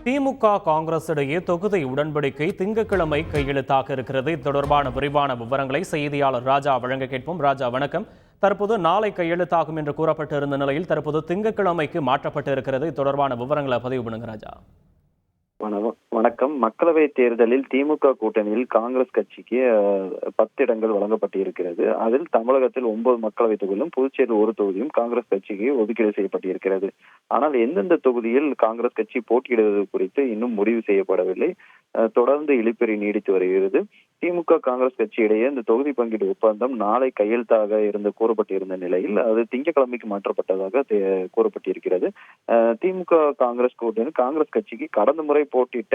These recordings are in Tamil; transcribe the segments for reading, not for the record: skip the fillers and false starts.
திமுக காங்கிரஸ் இடையே தொகுதி உடன்படிக்கை திங்கட்கிழமை கையெழுத்தாக இருக்கிறது. இது தொடர்பான விரிவான விவரங்களை செய்தியாளர் ராஜா வழங்க கேட்போம். ராஜா வணக்கம். தற்போது நாளை கையெழுத்தாகும் என்று கூறப்பட்டிருந்த நிலையில் தற்போது திங்கட்கிழமைக்கு மாற்றப்பட்டு இருக்கிறது. இது தொடர்பான விவரங்களை பதிவு பண்ணுங்க ராஜா. வணக்கம். மக்களவை தேர்தலில் திமுக கூட்டணியில் காங்கிரஸ் கட்சிக்கு 10 இடங்கள் வழங்கப்பட்டு இருக்கிறது. அதில் தமிழகத்தில் 9 மக்களவை தொகுதியிலும் புதுச்சேரியில் 1 தொகுதியும் காங்கிரஸ் கட்சிக்கு ஒதுக்கீடு செய்யப்பட்டிருக்கிறது. ஆனால் எந்தெந்த தொகுதியில் காங்கிரஸ் கட்சி போட்டியிடுவது குறித்து இன்னும் முடிவு செய்யப்படவில்லை. தொடர்ந்து இழுபறி நீடித்து வருகிறது. திமுக காங்கிரஸ் கட்சி இடையே இந்த தொகுதி பங்கீடு ஒப்பந்தம் நாளை கையெழுத்தாக இருந்து கூறப்பட்டிருந்த நிலையில் அது திங்கட்கிழமைக்கு மாற்றப்பட்டதாக கூறப்பட்டிருக்கிறது. திமுக காங்கிரஸ் கூட்டணி காங்கிரஸ் கட்சிக்கு கடந்த முறை போட்டியிட்ட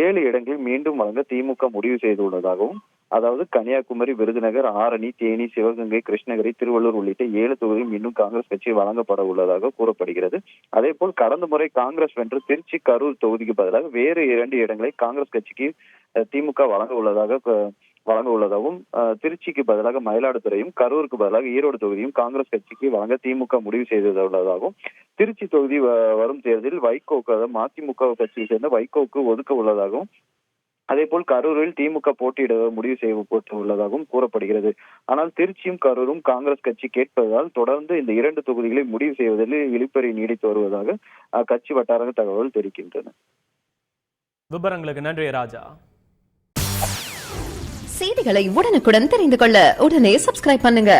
7 இடங்களில் மீண்டும் வழங்க திமுக முடிவு செய்துள்ளதாகவும், அதாவது கன்னியாகுமரி, விருதுநகர், ஆரணி, தேனி, சிவகங்கை, கிருஷ்ணகிரி, திருவள்ளூர் உள்ளிட்ட 7 தொகுதியும் இன்னும் காங்கிரஸ் கட்சி வழங்கப்பட உள்ளதாக கூறப்படுகிறது. அதே போல் கடந்த முறை காங்கிரஸ் வென்று திருச்சி, கரூர் தொகுதிக்கு பதிலாக வேறு 2 இடங்களை காங்கிரஸ் கட்சிக்கு திமுக வழங்க உள்ளதாகவும், திருச்சிக்கு பதிலாக மயிலாடுதுறையும், கரூருக்கு பதிலாக ஈரோடு தொகுதியும் காங்கிரஸ் கட்சிக்கு வழங்க திமுக முடிவு செய்துள்ளதாகவும், திருச்சி தொகுதி வரும் தேர்தலில் வைகோக்கு, மதிமுக கட்சியை சேர்ந்த வைகோக்கு ஒதுக்க உள்ளதாகவும், அதே போல் கரூரில் திமுக போட்டியிட முடிவு செய்யப்பட்டு உள்ளதாகவும் கூறப்படுகிறது. ஆனால் திருச்சியும் கரூரும் காங்கிரஸ் கட்சி கேட்பதால் தொடர்ந்து இந்த 2 தொகுதிகளை முடிவு செய்வதில் இழுபறி நீடித்து வருவதாக கட்சி வட்டாரங்கள் தகவல் தெரிவிக்கின்றன. விவரங்களுக்கு நன்றி ராஜா. செய்திகளை உடனுக்குடன் தெரிந்து கொள்ள உடனே சப்ஸ்கிரைப் பண்ணுங்க.